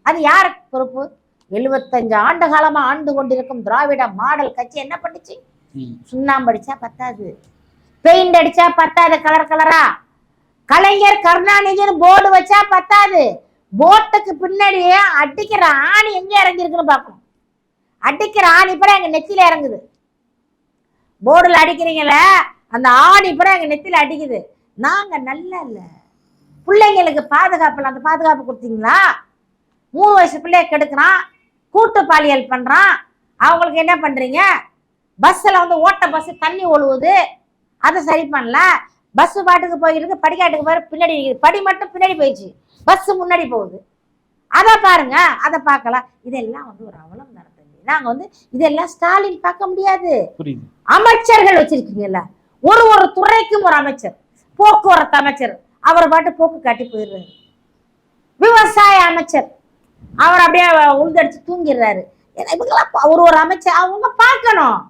அது யாருக்கு பொறுப்பு? 75 ஆண்டு காலமா ஆண்டு கொண்டிருக்கும் திராவிட மாடல் கட்சி என்ன பண்ணுச்சு? சுண்ணாம்பு அடிச்சா பத்தாது, பெயிண்ட் அடிச்சா பத்தாது, கலர் கலரா கலைஞர் கருணாநிதினு போர்டு வச்சா பத்தாது, போட்டுக்கு பின்னாடியே அடிக்கிற ஆணி எங்க இறங்கி இருக்குன்னு பார்க்கணும். அடிக்கிற ஆணி பூரா எங்க நெத்தியில இறங்குது. போர்டுல அடிக்கிறீங்கள, அந்த ஆணி பூரா எங்க நெத்தியில அடிக்குது. நாங்க நல்ல இல்ல, பிள்ளைங்களுக்கு பாதுகாப்பு, அந்த பாதுகாப்பு கொடுத்தீங்களா? 3 வயசு பிள்ளைய கெடுக்கிறான், கூட்டு பாலியல் பண்றான், அவங்களுக்கு என்ன பண்றீங்க? பஸ்ல வந்து ஓட்ட பஸ் தண்ணி ஒழுவுது, அதை சரி பண்ணல. பஸ் பாட்டுக்கு போயிருக்கு, படிக்காட்டுக்கு போய் பின்னாடி படி மட்டும் பின்னாடி போயிடுச்சு, பஸ் முன்னாடி போகுது. அதை பாருங்க, அதை பார்க்கலாம். இதெல்லாம் வந்து ஒரு அவலம் தானே. நாங்க வந்து இதெல்லாம் ஸ்டாலின் பார்க்க முடியாது. அமைச்சர்கள் வச்சிருக்கீங்கல்ல, ஒரு துறைக்கும் ஒரு அமைச்சர், போக்குவரத்து அமைச்சர் அவர் பாட்டு போக்கு காட்டி போயிடுறாரு. விவசாய அமைச்சர் அவர் அப்படியே உழுதடிச்சு தூங்கிடுறாரு. இவங்கெல்லாம் ஒரு அமைச்சர் அவங்க பார்க்கணும்,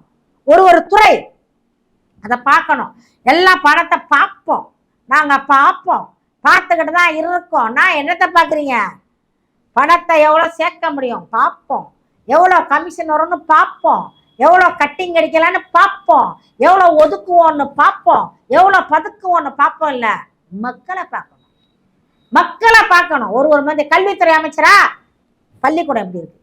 ஒரு துறை அதை பார்க்கணும். எல்லாம் பணத்தை பார்ப்போம், நாங்க பார்ப்போம், பார்த்துக்கிட்டு தான் இருக்கோம். நான் என்னத்தை பார்க்குறீங்க? பணத்தை எவ்வளோ சேர்க்க முடியும் பார்ப்போம், எவ்வளோ கமிஷன் வரும்னு பார்ப்போம், எவ்வளோ கட்டிங் அடிக்கலான்னு பார்ப்போம், எவ்வளோ ஒதுக்குவோன்னு பார்ப்போம், எவ்வளோ பதுக்குவோன்னு பார்ப்போம். இல்லை, மக்களை பார்க்கணும், மக்களை பார்க்கணும். ஒரு மாதிரி கல்வித்துறை அமைச்சரா பள்ளிக்கூடம் எப்படி இருக்கு?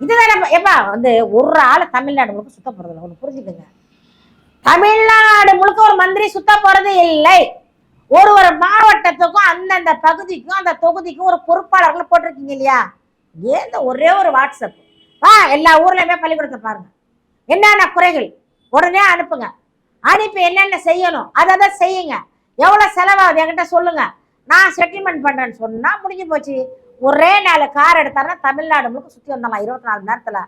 இதுதான் எப்பா வந்து ஒரு ஆள் தமிழ்நாடு முழுக்க சுத்த போறது இல்லை. ஒன்று புரிஞ்சுக்கோங்க, தமிழ்நாடு முழுக்க ஒரு மந்திரி சுத்த போறது இல்லை. ஒரு மாவட்டத்துக்கும் அந்தந்த பகுதிக்கும் அந்த தொகுதிக்கும் ஒரு பொறுப்பாளர்கள் போட்டிருக்கீங்க இல்லையா? ஏன் ஒரே ஒரு வாட்ஸ்அப் எல்லா ஊர்லயுமே பள்ளிக்கூடத்தை பாருங்க, என்னென்ன குறைகள் உடனே அனுப்புங்க, அனுப்பி என்னென்ன செய்யணும் அதை செய்யுங்க. எவ்வளவு செலவாகுது என்கிட்ட சொல்லுங்க, நான் செட்டில்மெண்ட் பண்றேன்னு சொன்னா முடிஞ்சு போச்சு. ஒரே நாள் கார் எடுத்தாருன்னா தமிழ்நாடு முழுக்க சுத்தி வந்துடலாம், 24 மணி நேரத்துல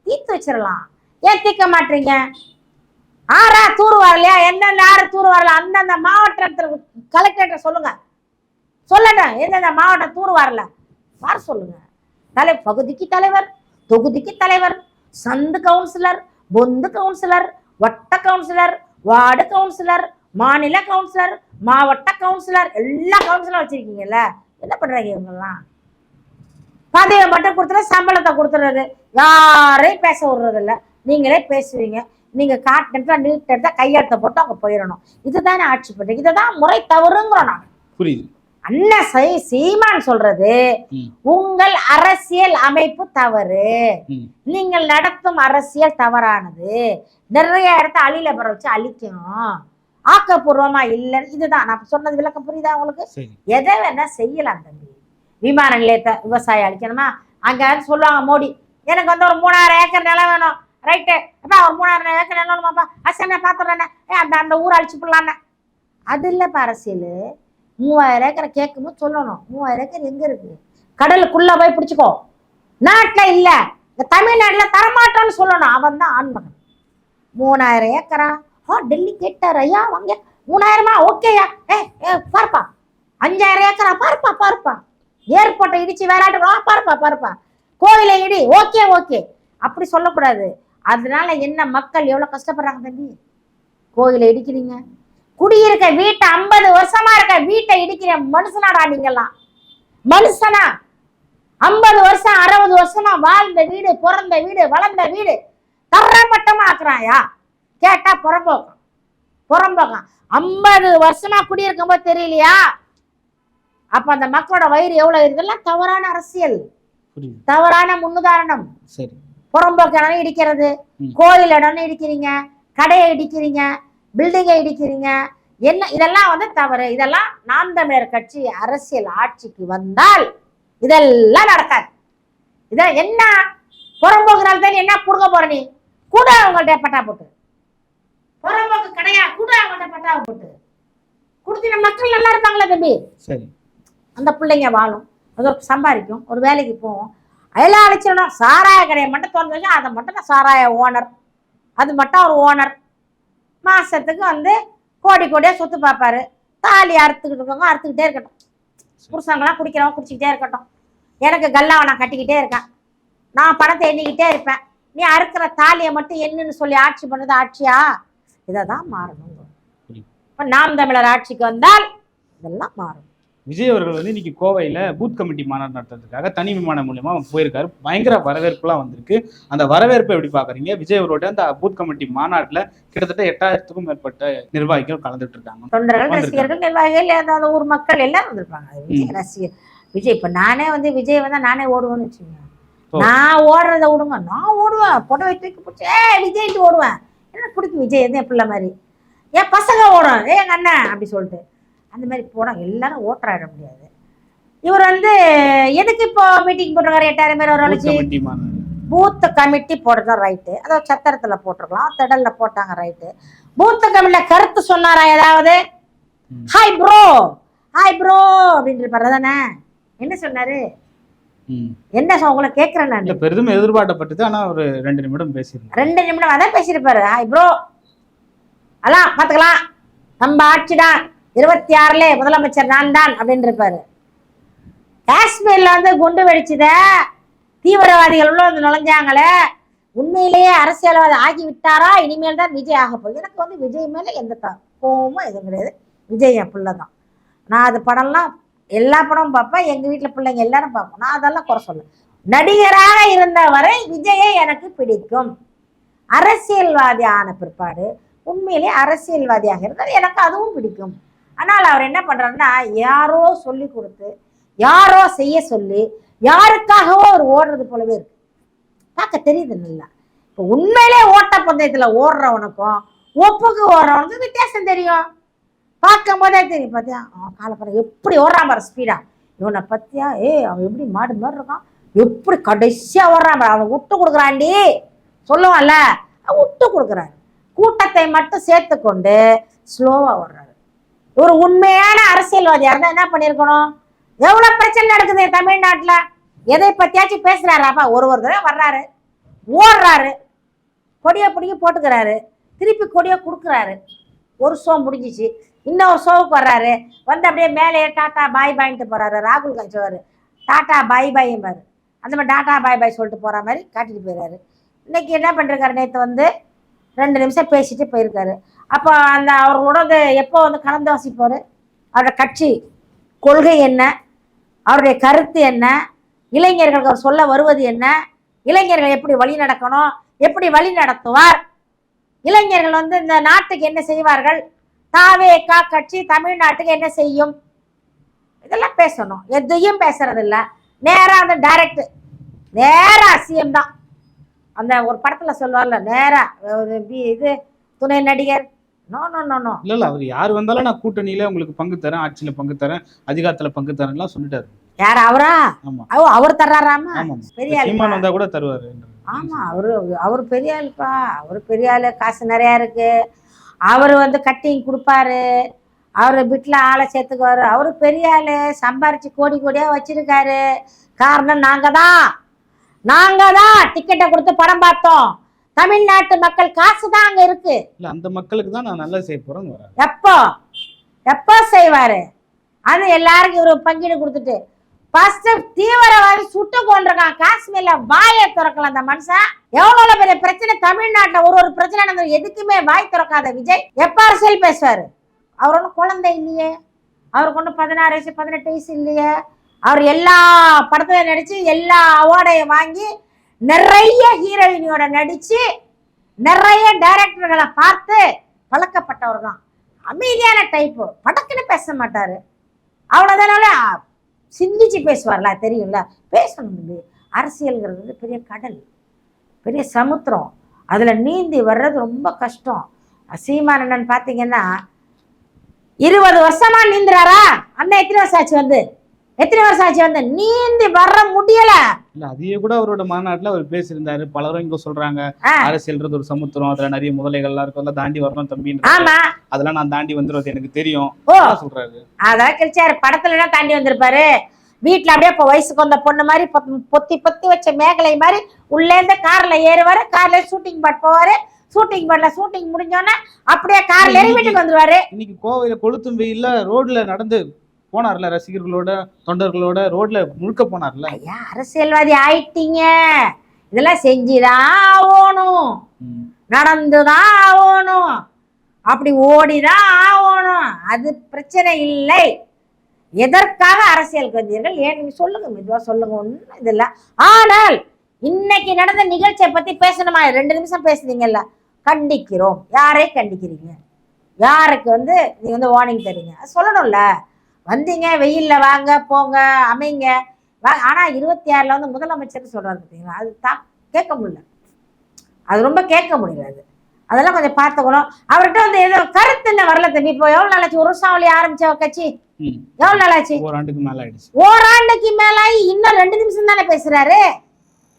தீர்த்து வச்சிடலாம். ஏன் தீர்க்க மாட்டீங்க? ஆறா தூர் வரலையா? என்னென்ன ஆறு தூர் வரல அந்தந்த மாவட்டத்தில் கலெக்டர் சொல்லுங்க, சொல்லட்டும் எந்தெந்த மாவட்டம் தூர் வரல வர சொல்லுங்க. பகுதிக்கு தலைவர், தொகுதிக்கு தலைவர், சந்து கவுன்சிலர், பொந்து கவுன்சிலர், வட்ட கவுன்சிலர், வார்டு கவுன்சிலர், மாநில கவுன்சிலர், மாவட்ட கவுன்சிலர், எல்லா கவுன்சிலரும் வச்சிருக்கீங்கல்ல. என்ன பண்றாங்க இவங்கெல்லாம்? பதவியை மட்டும் கொடுத்துட்டு சம்பளத்தை கொடுத்துறது, யாரையும் பேச விடுறது இல்லை. நீங்களே பேசுவீங்க, நீங்க காட்டு நீட்டு எடுத்தா கையெழுத்த போட்டு அவங்க போயிடணும். இதுதானே ஆட்சி பண்றீங்க, இதுதான் முறை தவறுங்கிறோம் நான். புரியுது. அண்ணன் சீமான் சொல்றது உங்கள் அரசியல் அமைப்பு தவறு, நீங்கள் நடத்தும் அரசியல் தவறானது, நிறைய இடத்த அழியில பெற வச்சு அழிக்கணும், ஆக்கப்பூர்வமா இல்லை. இதுதான் நான் சொன்னது. விளக்கம் புரியுதா உங்களுக்கு? எதை வேணா செய்யலாம் தம்பி. விமான நிலையத்தை விவசாயம் அழிக்கணுமா? அங்க சொல்லுவாங்க மோடி, எனக்கு வந்து ஒரு 3000 ஏக்கர் நிலம் வேணும். ரைட்டு, அப்பா ஒரு 3000 ஏக்கர் நிலம் வேணுமாப்பா, அசனை பாத்துறேன், அந்த ஊரை அழிச்சு போடலான்னு. அது இல்லப்பா அரசியல். 3000 ஏக்கரை கேட்கும்போது சொல்லணும், 3000 ஏக்கர் எங்க இருக்கு? கடலுக்குள்ள போய் பிடிச்சிக்கோ, நாட்டுல இல்ல, இந்த தமிழ்நாட்டுல தரமாட்டோன்னு சொல்லணும். அவன் தான் ஆண்மகன். 3000 ஏக்கரா? டெல்லி கேட்டார், ஐயா வாங்க 3000மா? ஓகேயா, பாருப்பா 5000 ஏக்கரா? பாருப்பா ஏர்போர்ட்டை இடிச்சு வேறாட்டு பாருப்பா கோயிலை இடி, ஓகே ஓகே. அப்படி சொல்லக்கூடாது. அதனால என்ன மக்கள் எவ்வளவு கஷ்டப்படுறாங்க தம்பி. கோயிலை இடிக்கிறீங்க, குடியிருக்க வீட்டை 50 வருஷமா இருக்க வீட்டை இடிக்கிற மனுஷனாடா நீங்கெல்லாம்? மனுஷனா? 50 வருஷம் 60 வருஷமா வாழ்ந்த வீடு, பிறந்த வீடு, வளர்ந்த வீடு தரமட்டமா ஆக்குறாயா? கேட்டா புறம்போக்கம். 50 வருஷமா குடியிருக்கும் போது தெரியலையா? அப்ப அந்த மக்களோட வயிறு எவ்வளவு இதெல்லாம் தவறான அரசியல், தவறான முன்னுதாரணம். புறம்போக்கு இடம் இடிக்கிறது, கோயில் இடம் இடிக்கிறீங்க, கடையை இடிக்கிறீங்க, பில்டிங்கை இடிக்கிறீங்க, என்ன இதெல்லாம் வந்து தவறு. இதெல்லாம் நாம் தமிழர் கட்சி அரசியல் ஆட்சிக்கு வந்தால் இதெல்லாம் நடக்காது. இத என்ன புறம்போக்குனால தான் என்ன புடுங்க போற? நீ கூட அவங்கள்ட்ட பட்டா போட்டு, புறம்போக்கு கடையா கூட அவங்கள்ட்ட பட்டாவை போட்டு கொடுத்தீங்க, மக்கள் நல்லா இருப்பாங்களா தம்பி? சரி, அந்த பிள்ளைங்க வாழும், அது ஒரு சம்பாதிக்கும், ஒரு வேலைக்கு போவோம். எல்லாம் அழைச்சிடணும். சாராய கடையை மட்டும் திறந்து வச்சா அதை மட்டும் தான் சாராய ஓனர், அது மட்டும் ஒரு ஓனர். மாசத்துக்கு வந்து கோடியா சொத்து பார்ப்பாரு. தாலி அறுத்துக்கிட்டு இருக்கவங்க அறுத்துக்கிட்டே இருக்கட்டும், புருஷங்களாம் குடிக்கிறவங்க குடிச்சிக்கிட்டே இருக்கட்டும். எனக்கு கல்லாவை நான் கட்டிக்கிட்டே இருக்கேன், நான் பணத்தை எண்ணிக்கிட்டே இருப்பேன். நீ அறுக்கிற தாலியை மட்டும் என்னன்னு சொல்லி ஆட்சி பண்ணது ஆட்சியா? இதை தான் மாறணும். இப்போ நாம் தமிழர் ஆட்சிக்கு வந்தால் இதெல்லாம் மாறும். விஜய் அவர்கள் வந்து இன்னைக்கு கோவையில பூத் கமிட்டி மாநாடு நடத்துறதுக்காக தனி விமானம் மூலியமா போயிருக்காரு. பயங்கர வரவேற்புலாம் வந்திருக்கு. அந்த வரவேற்பை எப்படி பாக்குறீங்க? விஜய் அவரோட அந்த பூத் கமிட்டி மாநாட்டுல கிட்டத்தட்ட 8000க்கும் மேற்பட்ட நிர்வாகிகள் கலந்துட்டு இருக்காங்க. தொண்டர்கள், ரசிகர்கள், நிர்வாகிகள், அந்த ஊர் மக்கள் எல்லாம் வந்திருப்பாங்க. விஜய் ரசிகர் விஜய் இப்ப நானே வந்து விஜய் வந்தா நானே ஓடுவேன்னு வச்சுக்கோங்க. நான் ஓடுறத விடுங்க, நான் ஓடுவேன். புடவை தூக்கி பிடிச்சி விஜய்ட்டு ஓடுவேன். எனக்கு பிடிக்கும் விஜய் எது பிள்ளை மாதிரி. என் பசங்க ஓடும், எங்க அண்ணன் அப்படி சொல்லிட்டு அந்த மாதிரி போனால் எல்லாரும் ஓட்டராயிட முடியாது. இவர் வந்து எதுக்கு இப்போ மீட்டிங் போட்டிருக்காரு? 8000 பேர் ஒரு பூத் கமிட்டி போடுறதும் ரைட்டு. அதாவது சத்திரத்தில் போட்டிருக்கலாம், திடல்ல போட்டாங்க ரைட்டு. பூத் கமிட்டியில கருத்து சொன்னாரா ஏதாவது? ஹாய் ப்ரோ, ஹாய் ப்ரோ அப்படின்னு இருப்பாரு தானே. என்ன சொன்னாரு? என்ன உங்களை கேட்கிறேன் நான். பெரிதும் எதிர்பார்க்கப்பட்டது. ஆனா ஒரு 2 நிமிடம் பேசியிருப்பாரு. 2 நிமிடம் அதான் பேசியிருப்பாரு. ஹாய் ப்ரோ, அதான் பாத்துக்கலாம், நம்ம ஆட்சிதான், 26ல முதலமைச்சர் நான் தான் அப்படின்னு இருப்பாரு. காஷ்மீர்ல வந்து குண்டு வெடிச்சுத தீவிரவாதிகள் உள்ள வந்து நுழைஞ்சாங்களே, உண்மையிலேயே அரசியல்வாதி ஆகி விட்டாரா? இனிமேல் தான் விஜய் ஆக போகுது. எனக்கு வந்து விஜய் மேல எந்த கோவமும் எதுவும் கிடையாது. விஜய் என் பிள்ளை தான். நான் அது படம்லாம் எல்லா படமும் பார்ப்பேன். எங்க வீட்டுல பிள்ளைங்க எல்லாரும் பார்ப்போம். நான் அதெல்லாம் குறை சொல்ல. நடிகராக இருந்த வரை விஜயை எனக்கு பிடிக்கும். அரசியல்வாதி ஆன பிற்பாடு உண்மையிலே அரசியல்வாதியாக இருந்தால் எனக்கு அதுவும் பிடிக்கும். ஆனால் அவர் என்ன பண்றாருன்னா, யாரோ சொல்லி கொடுத்து, யாரோ செய்ய சொல்லி, யாருக்காகவோ அவர் ஓடுறது போலவே இருக்கு. பார்க்க தெரியுது நல்லா. இப்போ உண்மையிலே ஓட்ட பந்தயத்துல ஓடுறவனுக்கும் ஒப்புக்கு ஓடுறவனுக்கும் வித்தியாசம் தெரியும். பார்க்கும் போதே தெரியும். பார்த்தியா காலப்படம் எப்படி ஓடுறான் பாரு ஸ்பீடா. இவனை பத்தியா அவன் எப்படி மாடு மாதிரி இருக்கான், எப்படி கடைசியா ஓடுறான் பாரு. அவன் விட்டு கொடுக்குறான்டி சொல்லுவான்ல, விட்டு கொடுக்குறாரு. கூட்டத்தை மட்டும் சேர்த்து கொண்டு ஸ்லோவா ஓடுறாரு. ஒரு உண்மையான அரசியல்வாதியா இருந்தா என்ன பண்ணிருக்கணும்? எவ்வளவு பிரச்சனை நடக்குது தமிழ்நாட்டுல, எதை பத்தியாச்சும் பேசுறாராப்பா? ஒரு தடவை வர்றாரு, ஓடுறாரு, கொடியை பிடிக்க போட்டுக்கிறாரு, திருப்பி கொடியை கொடுக்குறாரு. ஒரு ஷோ முடிஞ்சிச்சு, இன்னொரு ஷோவுக்கு வர்றாரு, வந்து அப்படியே மேலே டாட்டா பாய் பாயின்ட்டு போறாரு. ராகுல் காந்தி சொல்றாரு டாட்டா பாய் பாய் பாரு, அந்த மாதிரி டாட்டா பாய் பாய் சொல்லிட்டு போற மாதிரி காட்டிட்டு போயிடுறாரு. இன்னைக்கு என்ன பண்ணிருக்காரு? நேற்று வந்து 2 நிமிஷம் பேசிட்டு போயிருக்காரு. அப்போ அந்த அவர்களோட வந்து எப்போ வந்து கலந்து வாசிப்பாரு? அவரோட கட்சி கொள்கை என்ன, அவருடைய கருத்து என்ன, இளைஞர்களுக்கு அவர் சொல்ல வருவது என்ன, இளைஞர்கள் எப்படி வழி நடக்கணும், எப்படி வழி நடத்துவார், இளைஞர்கள் வந்து இந்த நாட்டுக்கு என்ன செய்வார்கள், தாவேகா கட்சி தமிழ்நாட்டுக்கு என்ன செய்யும், இதெல்லாம் பேசணும். எதையும் பேசுறது இல்லை. நேரா அந்த டைரக்ட் நேரா சிஎம் தான். அந்த ஒரு படத்துல சொல்லுவார்ல, நேரா இது துணை நடிகர் நோ நோ நோ நோ இல்ல அவர் யார் வந்தாலும் நான் கூட்டணியில உங்களுக்கு பங்கு தரேன், ஆட்சியில பங்கு தரேன், அதிகாரத்துல பங்கு தரேன்லாம் சொல்லிட்டாரு. யார் அவரா? அவர் தர்றாராமா? பெரிய ஆள் வந்தா கூட தருவாரு. ஆமா, அவரு பெரிய ஆளுப்பா. அவரு பெரிய ஆளு, காசு நிறைய இருக்கு. அவரு வந்து கட்டிங் கொடுப்பாரு, அவரு வீட்டுல ஆளை சேர்த்துக்குவாரு. அவரு பெரிய ஆளு, சம்பாரிச்சு கோடி கோடியா வச்சிருக்காரு. காரணம் நாங்க தான் டிக்கெட்டை கொடுத்து படம் பார்த்தோம். தமிழ்நாட்டு மக்கள் காசு தான் அங்க இருக்கு. அந்த மக்களுக்கு தான் நான் நல்லா செய்ய போறேன். எப்போ செய்வாரு? அது எல்லாருக்கும் இவரு பங்கீடு கொடுத்துட்டு தீவிரவாதி சுட்டு கொண்டிருக்கான். காஷ்மீர்ல வாயை திறக்கலாம் அந்த மனுஷன். எவ்வளவு பெரிய பிரச்சனை தமிழ்நாட்டுல, ஒரு பிரச்சனை நடந்தது, எதுக்குமே வாய் திறக்காத விஜய் எப்ப அரசியல் பேசுவாரு? அவர் ஒன்றும் குழந்தை இல்லையே, அவருக்கு ஒன்றும் 16 வயசு 18 வயசு இல்லையே. அவர் எல்லா படத்துலையும் நடிச்சு எல்லா அவார்டையும் வாங்கி நிறைய ஹீரோயினியோட நடிச்சு நிறைய டைரக்டர்களை பார்த்து பழக்கப்பட்டவர் தான். அமைதியான டைப்பு, படக்குன்னு பேச மாட்டாரு. அவ்வளோதானால சிந்திச்சு பேசுவார்ல, தெரியும்ல. பேசணும். அரசியல்ங்கிறது வந்து பெரிய கடல், பெரிய சமுத்திரம். அதில் நீந்தி வர்றது ரொம்ப கஷ்டம். சீமானண்ணன் பார்த்தீங்கன்னா 20 வருஷமா நீந்துறாரா? அண்ணன் எத்தனை வருஷம் ஆச்சு வந்து நீந்தி வர முடியல. இல்ல அதையே கூட அவரோட மாநாட்டுல அவர் பேசியிருந்தாரு. பலரும் இங்க சொல்றாங்க அரசியல்ன்றது ஒரு சமுத்திரம், அதுல நிறைய முதலைகள்லாம் இருக்கும், தாண்டி வரணும் தம்பி. ஆமா, அதெல்லாம் நான் தாண்டி வந்துருவது எனக்கு தெரியும் சொல்றாரு. அதான் கிழிச்சாரு. படத்துல தாண்டி வந்திருப்பாரு. வீட்டுல அப்படியே இப்போ வயசுக்கு வந்த பொண்ணு மாதிரி பொத்தி வச்ச மேகலை மாதிரி உள்ளே இருந்து கார்ல ஏறுவாரு. கார்ல ஷூட்டிங் பாட் போவாரு. ஷூட்டிங் முடிஞ்சோன்னா அப்படியே கார்ல ஏறி வீட்டுக்கு வந்துருவாரு. இன்னைக்கு கோவையில கொளுத்தும் வெயில்ல ரோட்ல நடந்து போனார்ல, ரசிகர்களோட தொண்டர்களோட ரோட்ல முழுக்க போனார்ல. ஐயா, அரசியல்வாதி ஆயிட்டீங்க, இதெல்லாம் செஞ்சுதான் ஆகணும், நடந்துதான் ஆகணும், அப்படி ஓடிதான் ஆகணும். அது பிரச்சனை இல்லை. எதற்காக அரசியலுக்கு வந்தீர்கள்? ஏன் நீங்க சொல்லுங்க, மெதுவா சொல்லுங்க, ஒன்றும் இது இல்லை. ஆனால் இன்னைக்கு நடந்த நிகழ்ச்சியை பத்தி பேசணுமா? 2 நிமிஷம் பேசுனீங்கல்ல, கண்டிக்கிறோம். யாரை கண்டிக்கிறீங்க? யாருக்கு நீங்க வார்னிங் தரீங்க? சொல்லணும்ல. வந்தீங்க, வெயில்ல வாங்க போங்க அமைங்க. ஆனா 26ல முதலமைச்சர் சொல்றாரு பார்த்தீங்களா, அது கேட்க முடியல. அது ரொம்ப கேட்க முடியல. அதெல்லாம் கொஞ்சம் பார்த்துக்கணும். அவர்கிட்ட ஏதோ கருத்து என்ன வரல தம்பி. இப்போ எவ்வளவு நாளாச்சு? 1 வருஷம் அவளி ஆரம்பிச்ச கட்சி எவ்வளவு நாளாச்சு? ஓராண்டுக்கு மேல ஆயிடுச்சு. ஓராண்டுக்கு மேல இன்னும் 2 நிமிஷம் தானே பேசுறாரு.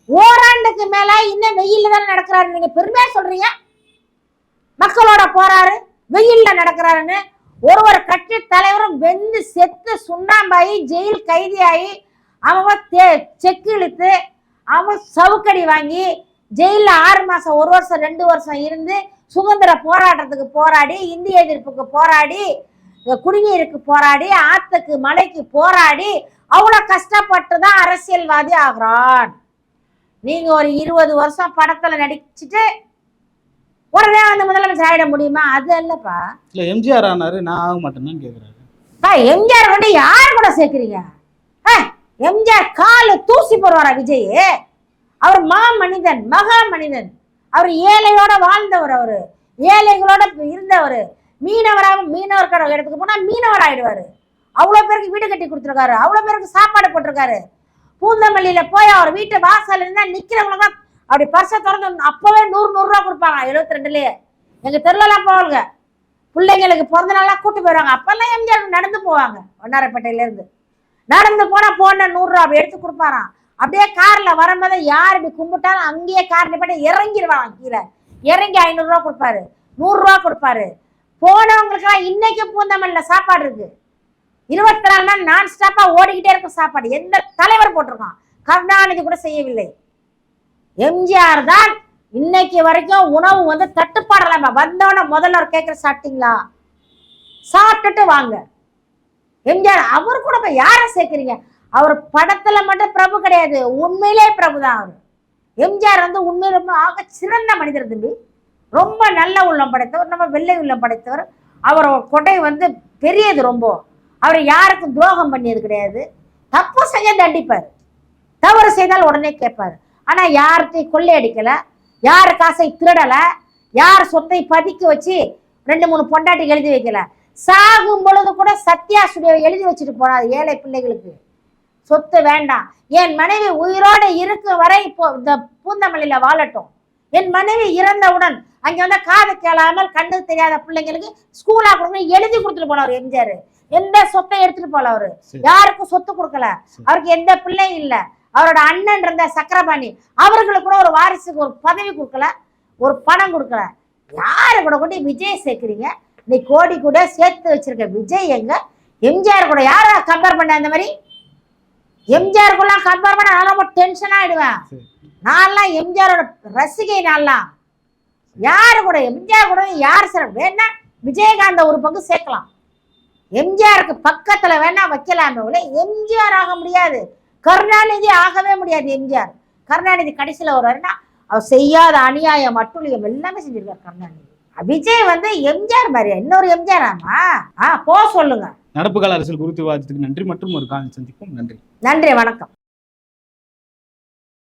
ஓராண்டுக்கு மேல இன்னும் வெயில்ல தானே நடக்கிறாரு. நீங்க பெருமையா சொல்றீங்க மக்களோட போறாரு, வெயில்ல நடக்கிறாருன்னு. ஒரு கட்சி தலைவரும் வெந்து செத்து சுண்ணாம்பாயி ஜெயில் கைதியாகி அவன் செக்கு இழுத்து அவன் சவுக்கடி வாங்கி ஜெயில 6 மாசம் 1 வருஷம் 2 வருஷம் இருந்து சுதந்திர போராட்டத்துக்கு போராடி, இந்திய எதிர்ப்புக்கு போராடி, குடிநீருக்கு போராடி, ஆத்துக்கு மலைக்கு போராடி அவ்வளவு கஷ்டப்பட்டு தான் அரசியல்வாதி ஆகிறான். நீங்க ஒரு 20 வருஷம் படத்துல நடிச்சுட்டு உடனே முதலமைச்சர் ஆயிட முடியுமா? அது அல்லப்பா. இல்ல எம்ஜிஆர் ஆனாரு, நான் ஆக மாட்டேன்னு கேக்குறாரு. எம்ஜிஆர் யார் கூட சேர்க்கிறீங்க? எம்ஜிஆர் காலு தூசி போடுவாரா விஜய்? அவர் மனிதன், மகா மனிதன். அவர் ஏழையோட வாழ்ந்தவர், அவரு ஏழைகளோட இருந்தவர். மீனவர் கடை இடத்துக்கு போனா மீனவர் ஆயிடுவாரு. அவ்வளவு பேருக்கு வீடு கட்டி கொடுத்துருக்காரு, அவ்வளவு பேருக்கு சாப்பாடு போட்டிருக்காரு. பூந்தமல்லியில போய் அவர் வீட்டு வாசல் இருந்தா நிக்கிறவங்க அப்படி பர்ச திறந்து அப்பவே 100 ரூபா கொடுப்பாங்க. 72லயே எங்க தெருலாம் போவாங்க. பிள்ளைங்களுக்கு பிறந்த நாளா கூட்டு போயிடுவாங்க. அப்பெல்லாம் எம்ஜிஆர் நடந்து போவாங்க. வண்ணாரப்பேட்டையில இருந்து நடந்து போன 100 ரூபா அப்படி எடுத்து கொடுப்பாராம். அப்படியே கார்ல வரும்போது யார் இப்படி கும்பிட்டாலும் அங்கேயே கார் நிப்பாட்டி இறங்கிடுவாங்க. கீழே இறங்கி 500 ரூபா கொடுப்பாரு, 100 ரூபா கொடுப்பாரு. போனவங்களுக்கெல்லாம் இன்னைக்கு பூந்தமல்லில சாப்பாடு இருக்கு. 24 நாள் நான் ஸ்டாப்பா ஓடிக்கிட்டே இருக்கும் சாப்பாடு. எந்த தலைவர் போட்டிருக்கான்? கருணாநிதி கூட செய்யவில்லை. எம்ஜிஆர் தான் இன்னைக்கு வரைக்கும் உணவு தட்டுப்பாடலாமா. வந்தோட முதல்ல கேட்கிற சாப்பிட்டீங்களா, சாப்பிட்டுட்டு வாங்க. எம்ஜிஆர் அவர் கூட போய் யாரை சேர்க்கிறீங்க? அவர் படத்துல மட்டும் பிரபு கிடையாது, உண்மையிலே பிரபு தான் அவர். எம்ஜிஆர் உண்மையில ரொம்ப ஆக சிறந்த மனிதர் தம்பி. ரொம்ப நல்ல உள்ளம் படைத்தவர், நம்ம வெள்ளை உள்ளம் படைத்தவர். அவர் கொடை பெரியது ரொம்ப. அவர் யாருக்கும் துரோகம் பண்ணியது கிடையாது. தப்பு செஞ்ச தண்டிப்பார், தவறு செய்தால் உடனே கேட்பாரு. ஆனா யார்கிட்டையும் கொள்ளையடிக்கல, யார் காசை திருடல, யார் சொத்தை பதுக்கி வச்சு 2-3 பொண்டாட்டி எழுதி வைக்கல. சாகும் பொழுது கூட சத்யா ஸ்டுடியோ எழுதி வச்சுட்டு போனார். ஏழை பிள்ளைகளுக்கு சொத்து வேண்டாம், என் மனைவி உயிரோடு இருக்கும் வரை இப்போ இந்த பூந்தமல்லியில வாழட்டும். என் மனைவி இறந்தவுடன் அங்க காது கேளாமல் கண்ணு தெரியாத பிள்ளைங்களுக்கு ஸ்கூலா கொடுங்க எழுதி கொடுத்துட்டு போனவர் எம்ஜிஆர். எந்த சொத்தை எடுத்துட்டு போல அவரு, யாருக்கும் சொத்து கொடுக்கல. அவருக்கு எந்த பிள்ளையும் இல்ல. அவரோட அண்ணன் இருந்த சக்கரபாணி, அவர்களுக்கு கூட ஒரு வாரிசுக்கு ஒரு பதவி கொடுக்கல, ஒரு பணம் கொடுக்கல. யாரு கூட கொண்டு விஜய் சேர்க்கிறீங்க? நீ கோடி கூட சேர்த்து வச்சிருக்க விஜய் எங்க? எம்ஜிஆர் கூட யார கம்பேர் பண்ண? அந்த மாதிரி எம்ஜிஆர் கூட கம்பேர் பண்ண நான் ரொம்ப டென்ஷன் ஆயிடுவேன். நான்லாம் எம்ஜிஆரோட ரசிகை. நான்லாம் யாரு கூட எம்ஜிஆர் கூட யார் சார் வேணா விஜயகாந்த ஒரு பங்கு சேர்க்கலாம், எம்ஜிஆருக்கு பக்கத்துல வேணா வைக்கலாமே. எம்ஜிஆர் ஆக முடியாது, கருணாநிதி ஆகவே முடியாது. எம்ஜிஆர் கருணாநிதி கடைசியில வருவாருன்னா அவர் செய்யாத அநியாயம் அட்டுழியம் எல்லாமே செஞ்சிருக்காரு கருணாநிதி. விஜய் எம்ஜிஆர் மாதிரியா? இன்னொரு எம்ஜிஆர் ஆமா போ சொல்லுங்க. நடப்பு கால அரசியல் குறித்து விவாதத்துக்கு நன்றி. மற்றும் ஒரு காலம் சந்திப்போம். நன்றி. நன்றி, வணக்கம்.